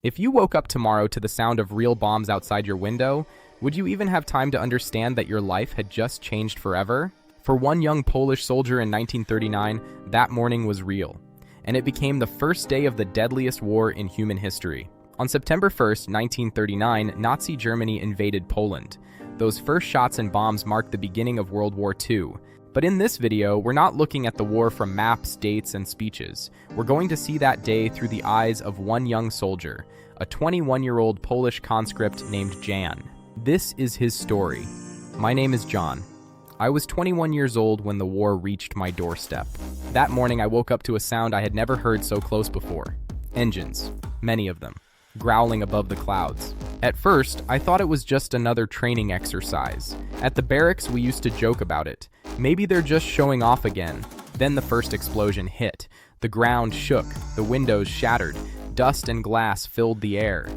If you woke up tomorrow to the sound of real bombs outside your window, would you even have time to understand that your life had just changed forever? For one young Polish soldier in 1939, that morning was real, and it became the first day of the deadliest war in human history. On September 1st, 1939, Nazi Germany invaded Poland. Those first shots and bombs marked the beginning of World War II. But in this video, we're not looking at the war from maps, dates, and speeches. We're going to see that day through the eyes of one young soldier, a 21-year-old Polish conscript named Jan. This is his story. My name is John. I was 21 years old when the war reached my doorstep. That morning, I woke up to a sound I had never heard so close before. Engines, many of them, growling above the clouds. At first, I thought it was just another training exercise. At the barracks, we used to joke about it. Maybe they're just showing off again. Then the first explosion hit. The ground shook, the windows shattered, dust and glass filled the air.